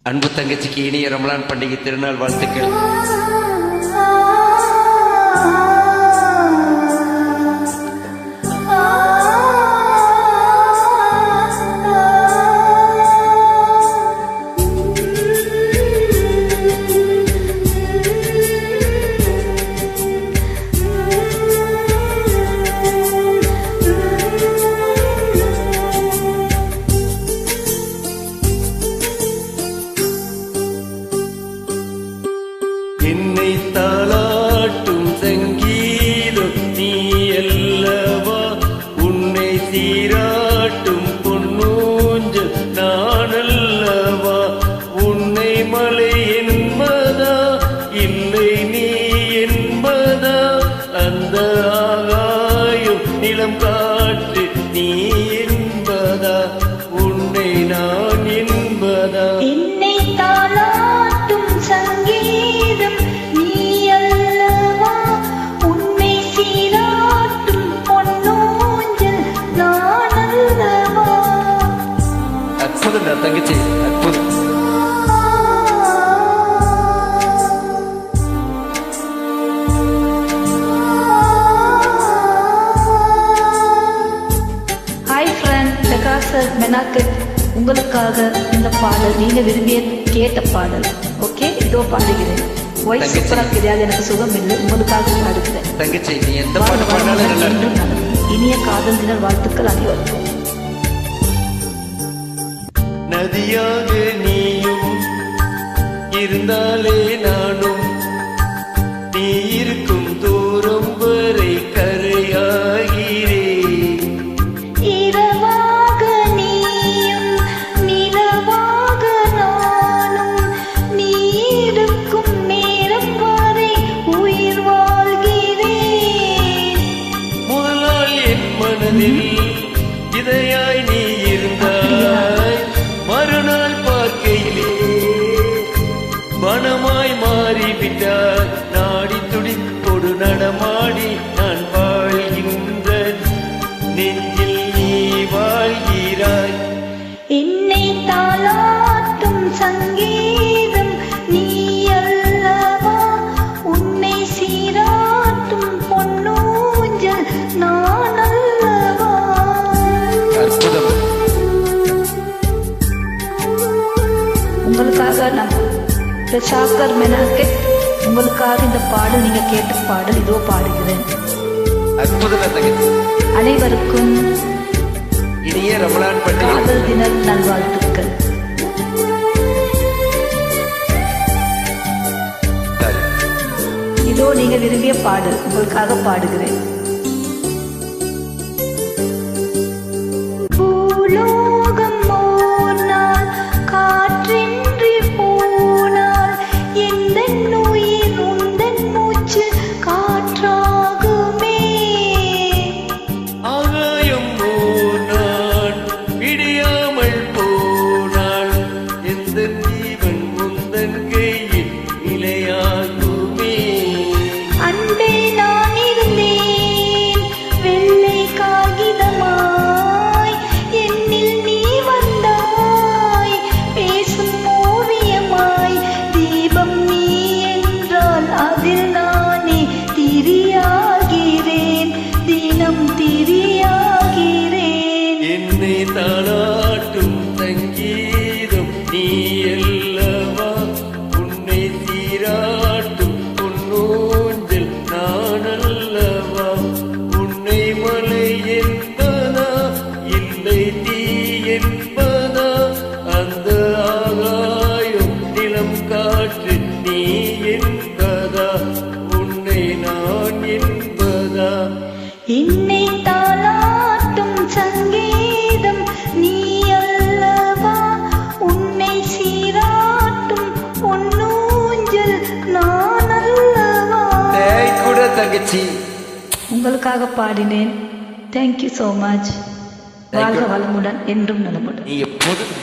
அன்பு தங்கச்சிக்கு இனிய ரமலான் பண்டிகை திருநாள் வாழ்த்துக்கள். என்னை தாளாட்டும் சங்கீதம் நீ அல்லவா, உன்னை சீராட்டும் பொன்னூஞ்சல் நான் அல்லவா. உன்னை மலை என்பதா இல்லை நீ என்பதா, அந்த ஆகாயம் நிலம் காற்று நீ என்பதா, உன்னை நான் என்பதா. என்னை தாளாட்டும் சங்கீதம் நீ அல்லவா, உன்னை சீராட்டும் பொன்னூஞ்சல் நான் அல்லவா. அற்புதம் தங்கச்சி, அற்புதம். ஹாய் ஃப்ரெண்ட், லெகாசர் மெனாக்கெட் உங்களுக்காக இந்த பாடல் நீங்க விரும்பிய கேட்ட பாடல். ஓகே, இதோ பாடுகிறேன். வாய்ஸ் சூப்பரா கிடையாது, எனக்கு சுகம் இல்லை, உங்களுக்காக பாடுகிறேன். தங்கச்சி நீ எந்த பாட்டு பாடினாலும் நல்லா இருக்கும். இனிய காதல் தின வாழ்த்துக்கள் அனைவருக்கும். நதியாக நீயும் இருந்தாலே நானும், நீ இருக்கும் தூரம் வரை கரையாகிறேன். இரவாக நீயும் நிலவாக நானும், நீ இருக்கும் நேரம் வரை உயிர் வாழ்கிறேன். முதலால் என் மனதில் இதையாய் நீ இருந்தாய், மறுநாள் பார்க்கையிலே மனமாய் மாறிவிட்டாய். நாடி துடிப்போடு நடமாடி நான் வாழ்கின்ற நெஞ்சில் நீ வாழ்கிறாய். என்னை தாளாட்டும் சங்கீதம் நீ அல்லவா, உன்னை சீராட்டும் பொன்னூஞ்சல் நான் அல்லவா. அற்புதம். உங்களுக்காக நான் பிரசாக்கர் மெனாக்கெட் உங்களுக்காக இந்த பாடல் நீங்க கேட்ட பாடல் இதோ பாடுகிறேன். அற்புதம் தங்கச்சி. அனைவருக்கும் இனிய ரமலான் பண்டிகை காதல் தின நல்வாழ்த்துக்கள். இதோ நீங்க விரும்பிய பாடல் உங்களுக்காக பாடுகிறேன். பூலோகம் போனால் காற்றின்றி போனால், எந்தன் உயிர் உந்தன் மூச்சு காற்றாகுமே. ஆகாயம் போனான் விடியாமல் போனாள், எந்த ஜீவன் முந்தன் கையில் நிலையாகுமே. அன்பே நான் இருந்தேன் வெள்ளை காகிதமாய், என்னில் நீ வந்தாய் பேசும் ஓவியமாய். தீபம் நீ என்றால் அதில் நானே திரியாகிறேன், தினம் திரியாகிறேன். என்னை தாளாட்டும் சங்கீதம் நீ அல்லவா, உன்னை சீராட்டும் பொன்னூஞ்சல் நான் அல்லவா. உன்னை மலை என்பதா இல்லை தீ என்பதா, அந்த ஆகாயம் நிலம் காற்று நீ என்பதா, உன்னை நான் என்பதா. என்னை தாளாட்டும் சங்கீதம் நீ அல்லவா, உன்னை சீராட்டும் பொன்னூஞ்சல் நான் அல்லவா. தேய் கூட தங்கச்சி. உங்களுக்காக பாடினேன். Thank you so much. வாழ்க வளமுடன், என்றும் நலமுடன். நீ எப்போதும்